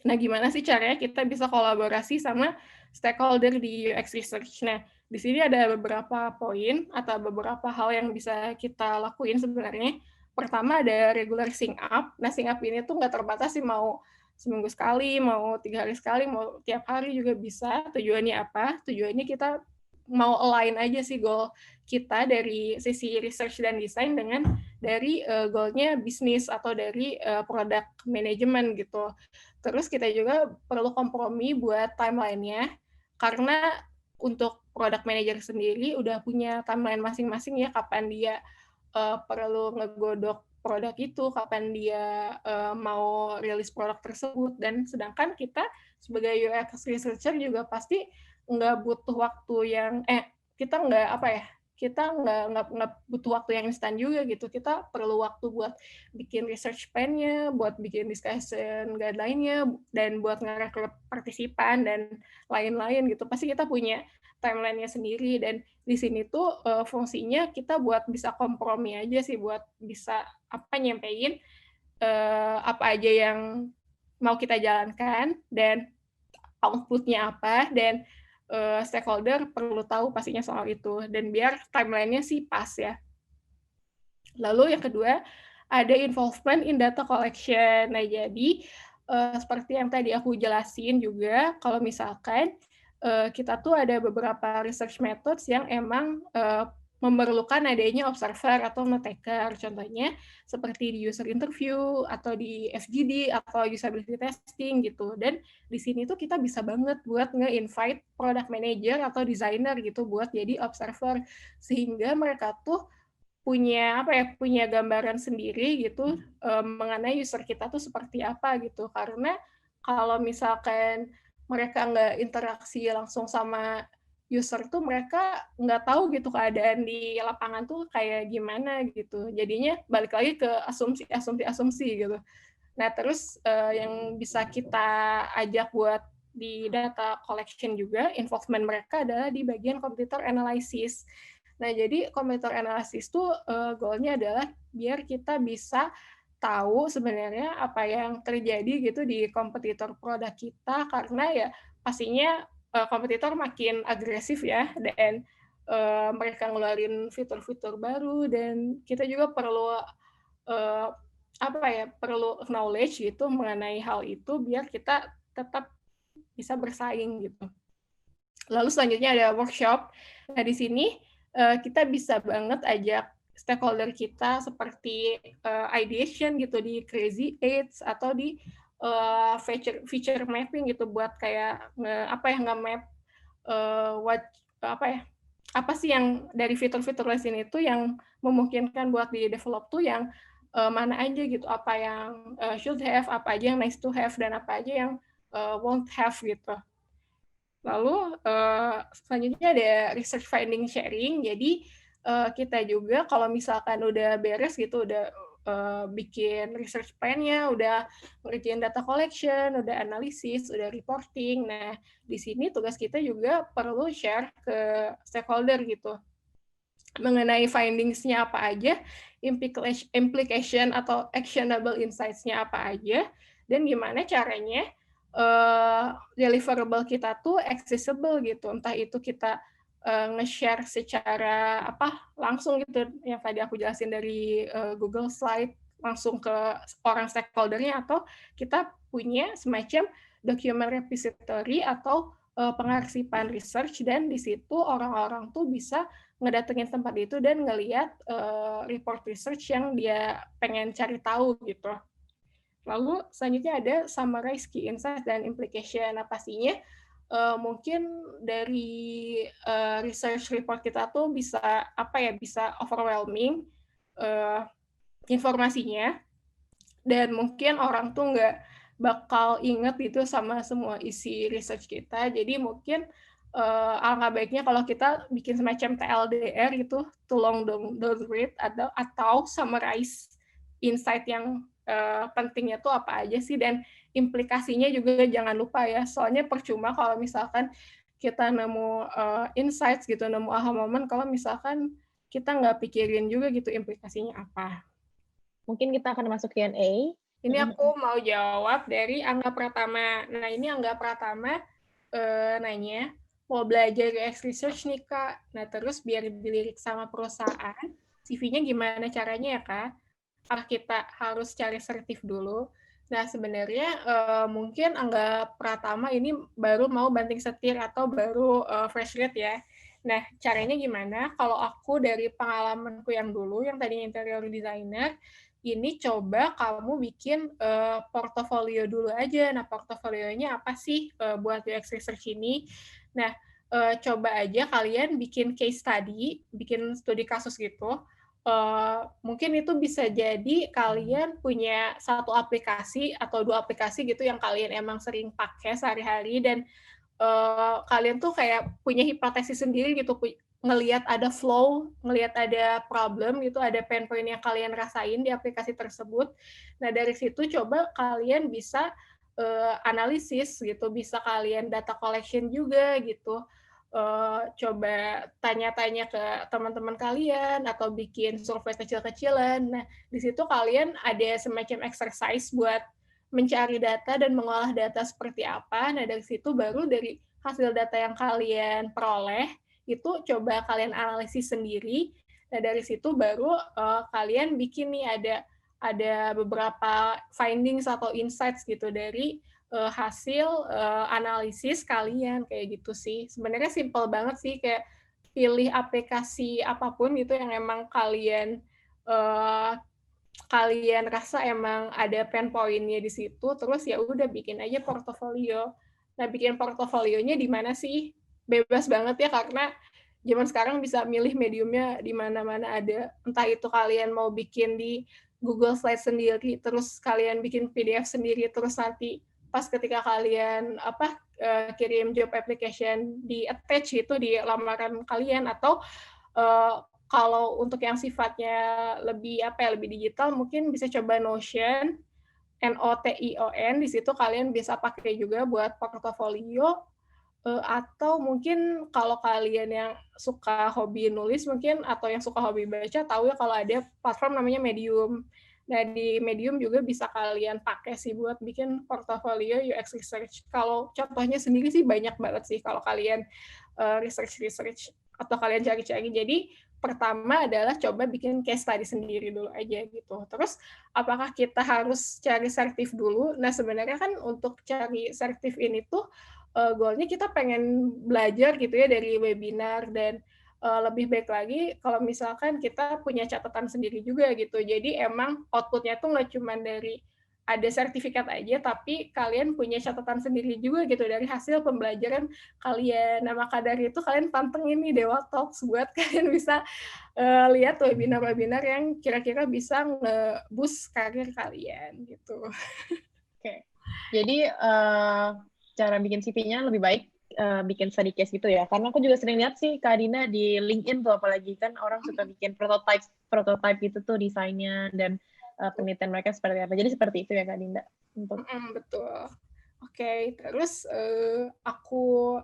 Nah, gimana sih caranya kita bisa kolaborasi sama stakeholder di UX research? Nah, di sini ada beberapa poin atau beberapa hal yang bisa kita lakuin sebenarnya. Pertama ada regular sync up. Nah, sync up ini tuh nggak terbatas sih, mau seminggu sekali, mau 3 hari sekali, mau tiap hari juga bisa. Tujuannya apa? Tujuannya kita mau align aja sih goal kita dari sisi research dan design dengan dari goal-nya bisnis atau dari product management gitu. Terus kita juga perlu kompromi buat timeline-nya, karena untuk product manager sendiri udah punya timeline masing-masing ya, kapan dia perlu ngegodok produk itu, kapan dia mau rilis produk tersebut, dan sedangkan kita sebagai UX researcher juga pasti nggak butuh waktu yang kita nggak apa ya, kita nggak butuh waktu yang instan juga gitu. Kita perlu waktu buat bikin research plan-nya, buat bikin discussion guideline-nya, dan buat ngerekrut partisipan dan lain-lain gitu. Pasti kita punya timeline-nya sendiri, dan di sini tuh fungsinya kita buat bisa kompromi aja sih, buat bisa nyampein apa aja yang mau kita jalankan dan output-nya apa, dan stakeholder perlu tahu pastinya soal itu, dan biar timeline-nya sih pas ya. Lalu yang kedua, ada involvement in data collection. Nah, jadi seperti yang tadi aku jelasin juga, kalau misalkan kita tuh ada beberapa research methods yang emang memerlukan adanya observer atau note taker. Contohnya seperti di user interview atau di FGD atau usability testing gitu. Dan di sini tuh kita bisa banget buat nge-invite product manager atau designer gitu buat jadi observer, sehingga mereka tuh punya gambaran sendiri gitu mengenai user kita tuh seperti apa gitu. Karena kalau misalkan mereka nggak interaksi langsung sama user tuh, mereka nggak tahu gitu keadaan di lapangan tuh kayak gimana gitu. Jadinya balik lagi ke asumsi gitu. Nah, terus yang bisa kita ajak buat di data collection juga, involvement mereka adalah di bagian computer analysis. Nah, jadi computer analysis tuh goal-nya adalah biar kita bisa tahu sebenarnya apa yang terjadi gitu di kompetitor produk kita, karena ya pastinya kompetitor makin agresif ya, dan mereka ngeluarin fitur-fitur baru, dan kita juga perlu perlu knowledge gitu mengenai hal itu biar kita tetap bisa bersaing gitu. Lalu selanjutnya ada workshop. Nah, di sini kita bisa banget ajak stakeholder kita seperti ideation gitu di Crazy Eights atau di feature mapping gitu, buat kayak nge-map apa sih yang dari fitur-fitur di sini itu yang memungkinkan buat di develop tuh yang mana aja gitu, apa yang should have, apa aja yang nice to have, dan apa aja yang won't have gitu. Lalu selanjutnya ada research finding sharing. Jadi kita juga kalau misalkan udah beres gitu, udah bikin research plan-nya, udah ngerjain data collection, udah analisis, udah reporting. Nah, di sini tugas kita juga perlu share ke stakeholder gitu mengenai findings-nya apa aja, implication atau actionable insights-nya apa aja, dan gimana caranya deliverable kita tuh accessible gitu. Entah itu kita nge-share secara langsung gitu, yang tadi aku jelasin dari Google Slide, langsung ke orang stakeholder-nya, atau kita punya semacam document repository atau pengarsipan research, dan di situ orang-orang tuh bisa ngedatengin tempat itu dan ngelihat report research yang dia pengen cari tahu gitu. Lalu selanjutnya ada summarize key insights dan implication. Nah, pastinya mungkin dari research report kita tuh bisa bisa overwhelming uh, informasinya, dan mungkin orang tuh nggak bakal inget gitu sama semua isi research kita. Jadi mungkin alangkah baiknya kalau kita bikin semacam TLDR gitu, too long don't read, atau summarize insight yang pentingnya tuh apa aja sih, dan implikasinya juga jangan lupa ya. Soalnya percuma kalau misalkan kita nemu insights gitu, nemu aha moment, kalau misalkan kita nggak pikirin juga gitu implikasinya apa. Mungkin kita akan masuk Q&A. Ini aku mau jawab dari Angga Pratama. Nah, ini Angga Pratama nanya, mau belajar UX Research nih, Kak. Nah, terus biar dilirik sama perusahaan, CV-nya gimana caranya ya, Kak? Apakah kita harus cari sertif dulu? Nah, sebenarnya mungkin Angga Pratama ini baru mau banting setir atau baru fresh grade ya. Nah, caranya gimana? Kalau aku dari pengalamanku yang dulu, yang tadinya interior designer, ini coba kamu bikin portofolio dulu aja. Nah, portofolionya apa sih buat UX research ini? Nah, coba aja kalian bikin case study, bikin studi kasus gitu. Mungkin itu bisa jadi kalian punya satu aplikasi atau 2 aplikasi gitu yang kalian emang sering pakai sehari-hari, dan kalian tuh kayak punya hipotesis sendiri gitu, ngelihat ada flow, ngelihat ada problem gitu, ada pain point yang kalian rasain di aplikasi tersebut. Nah, dari situ coba kalian bisa analisis gitu, bisa kalian data collection juga gitu. Coba tanya-tanya ke teman-teman kalian atau bikin survei kecil-kecilan. Nah, di situ kalian ada semacam exercise buat mencari data dan mengolah data seperti apa. Nah, dari situ baru dari hasil data yang kalian peroleh, itu coba kalian analisis sendiri. Nah, dari situ baru kalian bikin nih ada beberapa findings atau insights gitu dari hasil analisis kalian, kayak gitu sih. Sebenarnya simple banget sih, kayak pilih aplikasi apapun gitu yang emang uh, kalian rasa emang ada pain point-nya di situ, terus ya udah bikin aja portofolio. Nah, bikin portofolionya di mana sih? Bebas banget ya, karena zaman sekarang bisa milih mediumnya di mana-mana ada. Entah itu kalian mau bikin di Google Slide sendiri, terus kalian bikin PDF sendiri, terus nanti pas ketika kalian kirim job application di attach itu di lamaran kalian, atau kalau untuk yang sifatnya lebih digital, mungkin bisa coba Notion, Notion. Di situ kalian bisa pakai juga buat portofolio, atau mungkin kalau kalian yang suka hobi nulis mungkin, atau yang suka hobi baca, tahu ya kalau ada platform namanya Medium. Nah, di Medium juga bisa kalian pakai sih buat bikin portofolio UX research. Kalau contohnya sendiri sih banyak banget sih kalau kalian research atau kalian cari-cari. Jadi pertama adalah coba bikin case study sendiri dulu aja gitu. Terus apakah kita harus cari sertif dulu? Nah, sebenarnya kan untuk cari sertif ini tuh goalnya kita pengen belajar gitu ya dari webinar, dan lebih baik lagi kalau misalkan kita punya catatan sendiri juga gitu. Jadi emang outputnya tuh nggak cuma dari ada sertifikat aja, tapi kalian punya catatan sendiri juga gitu dari hasil pembelajaran kalian. Nah, maka dari itu kalian pantengin nih Dewa Talks buat kalian bisa lihat webinar-webinar yang kira-kira bisa nge-boost karir kalian gitu. Oke. Jadi cara bikin CV-nya lebih baik bikin study case gitu ya. Karena aku juga sering lihat sih Kak Dina di LinkedIn tuh, apalagi kan orang suka bikin prototype gitu tuh desainnya dan penelitian mereka seperti apa. Jadi seperti itu ya Kak Dinda. Betul. Oke, terus aku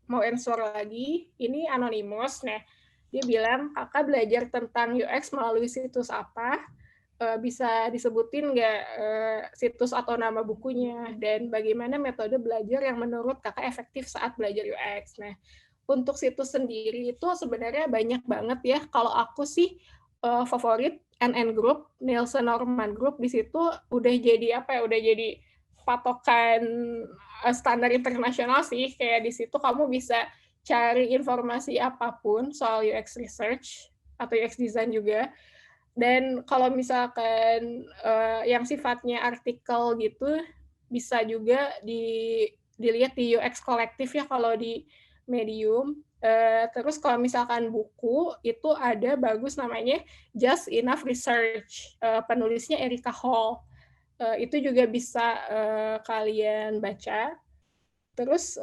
mau answer lagi. Ini anonymous. Nah, dia bilang, kakak belajar tentang UX melalui situs apa? Bisa disebutin nggak situs atau nama bukunya? Dan bagaimana metode belajar yang menurut kakak efektif saat belajar UX? Nah, untuk situs sendiri itu sebenarnya banyak banget ya. Kalau aku sih favorit NN Group, Nielsen Norman Group. Di situ udah jadi udah jadi patokan standar internasional sih, kayak di situ kamu bisa cari informasi apapun soal UX research atau UX design juga. Dan kalau misalkan yang sifatnya artikel gitu, bisa juga dilihat di UX kolektif ya kalau di Medium. Terus kalau misalkan buku, itu ada bagus namanya Just Enough Research, penulisnya Erika Hall. Itu juga bisa kalian baca. Terus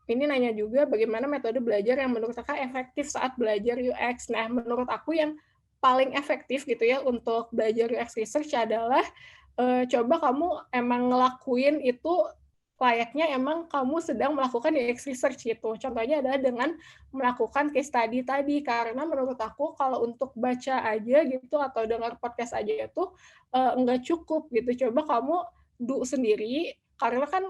ini nanya juga bagaimana metode belajar yang menurut kakak efektif saat belajar UX. Nah, menurut aku yang paling efektif gitu ya untuk belajar UX research adalah coba kamu emang ngelakuin itu layaknya emang kamu sedang melakukan UX research gitu. Contohnya adalah dengan melakukan case study tadi, karena menurut aku kalau untuk baca aja gitu atau dengar podcast aja itu nggak cukup gitu. Coba kamu do sendiri, karena kan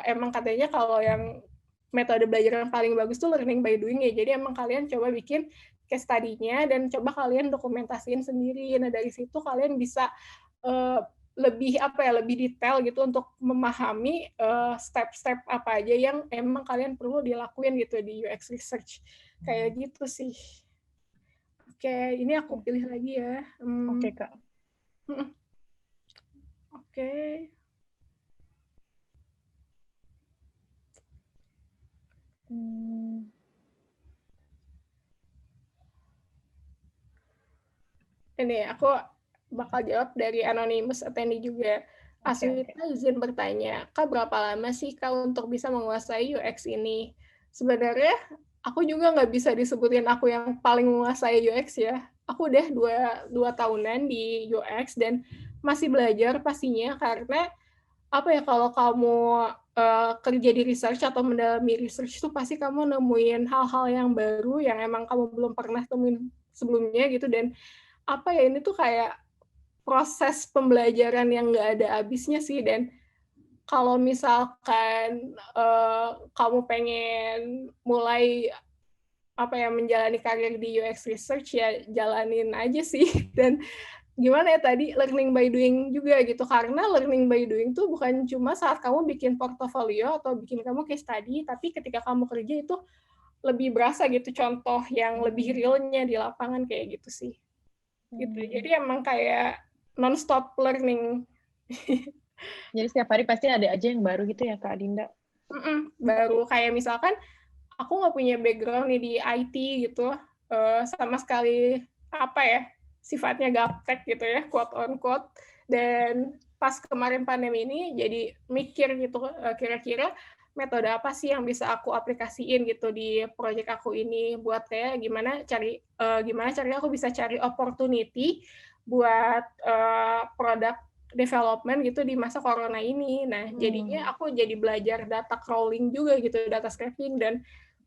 emang katanya kalau yang metode belajar yang paling bagus tuh learning by doing ya. Jadi emang kalian coba bikin case study-nya dan coba kalian dokumentasiin sendiri. Nah, dari situ kalian bisa lebih lebih detail gitu untuk memahami step-step apa aja yang emang kalian perlu dilakuin gitu di UX research. Kayak gitu sih. Oke, ini aku pilih lagi ya. Oke, Kak. Oke. Ini aku bakal jawab dari anonymous attendee juga. Aswita izin bertanya, Kak berapa lama sih Kak untuk bisa menguasai UX ini? Sebenarnya aku juga nggak bisa disebutin aku yang paling menguasai UX ya. Aku udah dua tahunan di UX dan masih belajar pastinya, karena kalau kamu kerja di research atau mendalami research itu pasti kamu nemuin hal-hal yang baru yang emang kamu belum pernah temuin sebelumnya gitu. Dan ini tuh kayak proses pembelajaran yang nggak ada habisnya sih. Dan kalau misalkan kamu pengen mulai menjalani karir di UX research, ya jalanin aja sih. Dan gimana ya tadi, learning by doing juga gitu, karena learning by doing tuh bukan cuma saat kamu bikin portofolio atau bikin kamu case study, tapi ketika kamu kerja itu lebih berasa gitu contoh yang lebih realnya di lapangan kayak gitu sih. Gitu. Jadi emang kayak non-stop learning. Jadi setiap hari pasti ada aja yang baru gitu ya, Kak Dinda? Baru kayak misalkan aku nggak punya background nih di IT gitu, sama sekali sifatnya gaptek gitu ya, quote on quote. Dan pas kemarin pandemi ini jadi mikir gitu, kira-kira metode apa sih yang bisa aku aplikasiin gitu di project aku ini, buat kayak gimana caranya aku bisa cari opportunity buat produk development gitu di masa corona ini. Nah, jadinya aku jadi belajar data crawling juga gitu, data scraping. Dan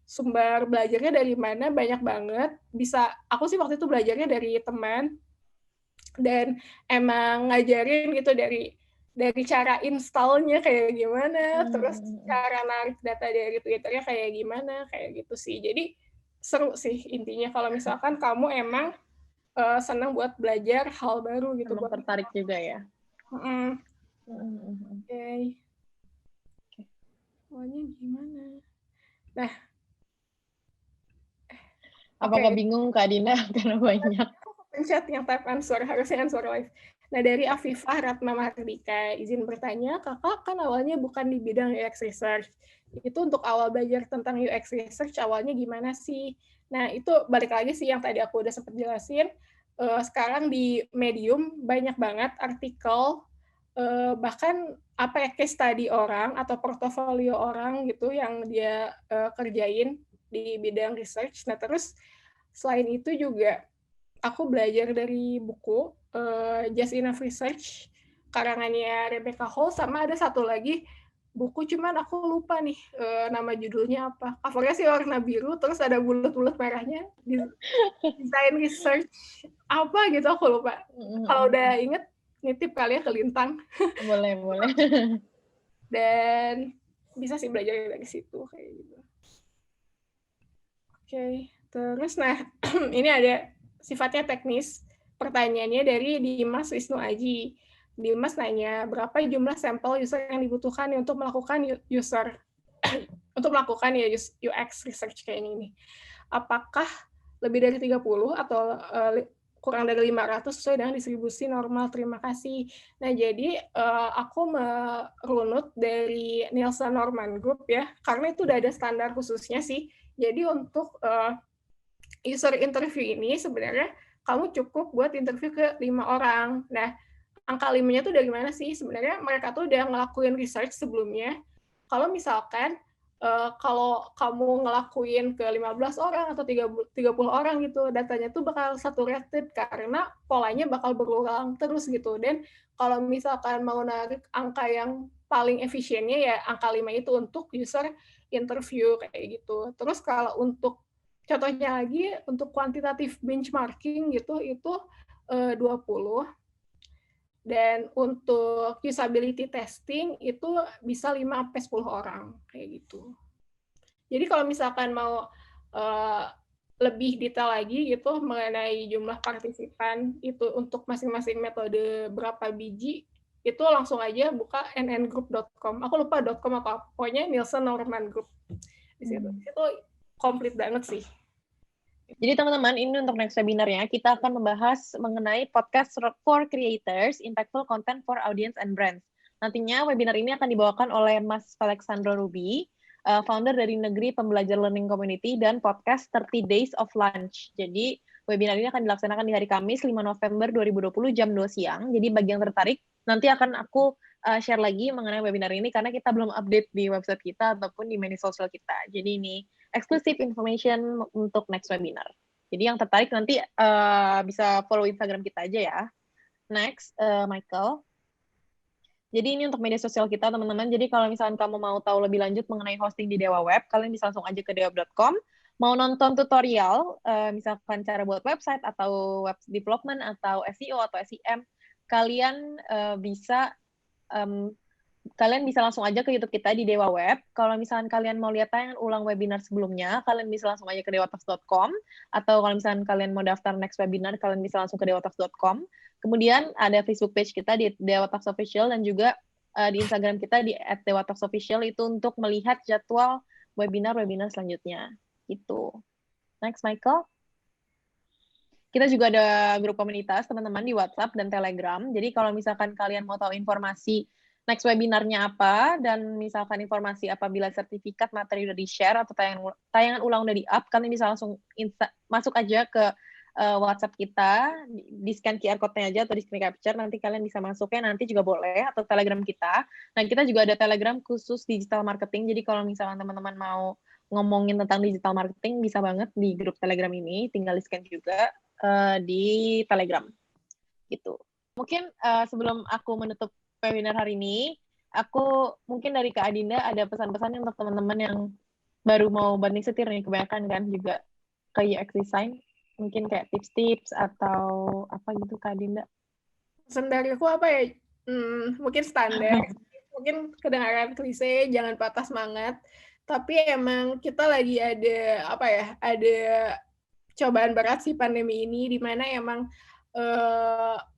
sumber belajarnya dari mana banyak banget. Aku sih waktu itu belajarnya dari teman, dan emang ngajarin gitu dari cara installnya kayak gimana, terus cara narik data dari Twitternya kayak gimana, kayak gitu sih. Jadi seru sih intinya kalau misalkan kamu emang senang buat belajar hal baru gitu. Emang tertarik juga ya. Oke. Pokoknya gimana? Nah, apakah bingung Kak Dinda karena banyak? Pencet yang type answer, harusnya answer live. Nah, dari Afifah Ratna Mahardika, izin bertanya, kakak kan awalnya bukan di bidang UX research. Itu untuk awal belajar tentang UX research awalnya gimana sih? Nah, itu balik lagi sih yang tadi aku udah sempat jelasin. Sekarang di Medium banyak banget artikel, bahkan case study orang atau portofolio orang gitu yang dia kerjain di bidang research. Nah, terus selain itu juga aku belajar dari buku Just Enough Research karangannya Rebecca Hall, sama ada satu lagi buku, cuman aku lupa nih nama judulnya apa. Covernya sih warna biru, terus ada bulat-bulat merahnya, design research apa gitu, aku lupa. Kalau udah inget, nitip kali ya ke Lintang. Boleh. Dan bisa sih belajar dari situ kayak gitu. Oke, terus nah ini ada sifatnya teknis. Pertanyaannya dari Dimas Wisnu Aji. Dimas nanya berapa jumlah sampel user yang dibutuhkan untuk melakukan user untuk melakukan ya UX research kayak ini. Apakah lebih dari 30 atau kurang dari 500 sesuai dengan distribusi normal? Terima kasih. Nah, jadi aku merunut dari Nielsen Norman Group ya, karena itu udah ada standar khususnya sih. Jadi untuk user interview ini sebenarnya kamu cukup buat interview ke 5 orang. Nah, angka 5-nya tuh dari mana sih? Sebenarnya mereka tuh udah ngelakuin research sebelumnya. Kalau misalkan kalau kamu ngelakuin ke 15 orang atau 30 orang gitu, datanya tuh bakal saturated karena polanya bakal berulang terus gitu. Dan kalau misalkan mau narik angka yang paling efisiennya ya angka 5 itu untuk user interview kayak gitu. Terus kalau untuk contohnya lagi untuk kuantitatif benchmarking gitu itu 20. Dan untuk usability testing itu bisa 5-10 orang kayak gitu. Jadi kalau misalkan mau lebih detail lagi gitu mengenai jumlah partisipan itu untuk masing-masing metode berapa biji, itu langsung aja buka nngroup.com. Aku lupa .com atau apa, pokoknya Nielsen Norman Group. Di situ. Itu komplit banget sih. Jadi teman-teman, ini untuk next webinarnya, kita akan membahas mengenai podcast for creators, impactful content for audience and brands. Nantinya webinar ini akan dibawakan oleh Mas Alexandro Ruby, founder dari Negeri Pembelajar Learning Community dan podcast 30 Days of Lunch. Jadi webinar ini akan dilaksanakan di hari Kamis 5 November 2020 jam 2 siang. Jadi bagi yang tertarik, nanti akan aku share lagi mengenai webinar ini karena kita belum update di website kita ataupun di media sosial kita. Jadi ini exclusive information untuk next webinar. Jadi yang tertarik nanti bisa follow Instagram kita aja ya. Next, Michael. Jadi ini untuk media sosial kita, teman-teman. Jadi kalau misalkan kamu mau tahu lebih lanjut mengenai hosting di Dewa Web, kalian bisa langsung aja ke dewa.com. Mau nonton tutorial, misalkan cara buat website, atau web development, atau SEO, atau SEM, kalian bisa langsung aja ke YouTube kita di Dewa Web. Kalau misalkan kalian mau lihat tayangan ulang webinar sebelumnya, kalian bisa langsung aja ke dewatalks.com. Atau kalau misalkan kalian mau daftar next webinar, kalian bisa langsung ke dewatalks.com. Kemudian ada Facebook page kita di Dewa Talks Official dan juga di Instagram kita di @dewatalksofficial itu untuk melihat jadwal webinar-webinar selanjutnya. Gitu. Next, Michael. Kita juga ada grup komunitas teman-teman di WhatsApp dan Telegram. Jadi kalau misalkan kalian mau tahu informasi next webinarnya apa, dan misalkan informasi apabila sertifikat materi udah di-share atau tayangan ulang udah di-up, kalian bisa langsung masuk aja ke WhatsApp kita, di scan QR code-nya aja atau di screen capture, nanti kalian bisa masuknya nanti juga boleh, atau Telegram kita. Nah, kita juga ada Telegram khusus digital marketing, jadi kalau misalkan teman-teman mau ngomongin tentang digital marketing, bisa banget di grup Telegram ini, tinggal di scan juga di Telegram. Gitu. Mungkin sebelum aku menutup webinar hari ini, aku mungkin dari Kak Adinda ada pesan-pesan untuk teman-teman yang baru mau banting setir nih, kebanyakan kan juga ke UX design. Mungkin kayak tips-tips atau apa gitu, Kak Dinda? Pesan dari aku apa ya? Mungkin standar, mungkin kedengaran klise, jangan patah semangat. Tapi emang kita lagi ada cobaan berat sih pandemi ini, di mana emang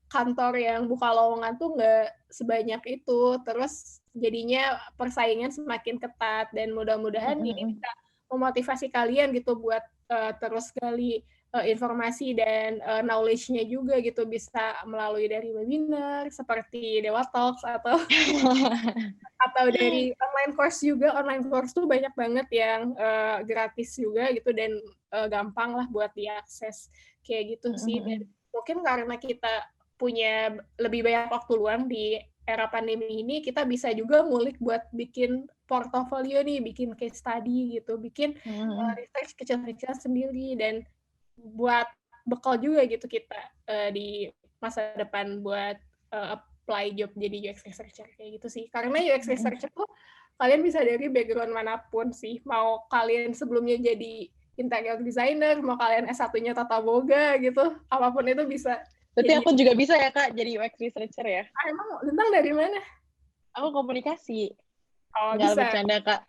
kantor yang buka lowongan tuh nggak sebanyak itu. Terus jadinya persaingan semakin ketat, dan mudah-mudahan ini bisa memotivasi kalian gitu buat terus gali informasi dan knowledge-nya juga gitu, bisa melalui dari webinar seperti Dewa Talks atau dari online course juga. Online course tuh banyak banget yang gratis juga gitu, dan gampang lah buat diakses kayak gitu sih. Dan mungkin karena kita punya lebih banyak waktu luang di era pandemi ini, kita bisa juga ngulik buat bikin portofolio nih, bikin case study gitu, bikin research kecil-kecil sendiri, dan buat bekal juga gitu kita di masa depan buat apply job jadi UX researcher kayak gitu sih. Karena UX researcher tuh kalian bisa dari background manapun sih. Mau kalian sebelumnya jadi interior designer, mau kalian S1-nya tata boga gitu, apapun itu bisa. Berarti aku juga bisa ya, Kak, jadi UX researcher ya? Emang tentang dari mana? Aku komunikasi. Oh, nggak bisa. Bercanda, Kak.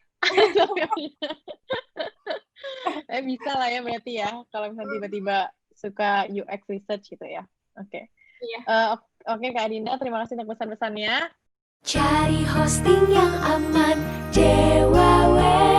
Bisa lah ya berarti ya, kalau misalnya tiba-tiba suka UX research gitu ya. Oke. Iya. Oke Kak Dinda, terima kasih untuk pesan-pesannya. Cari hosting yang aman, Dewa Web.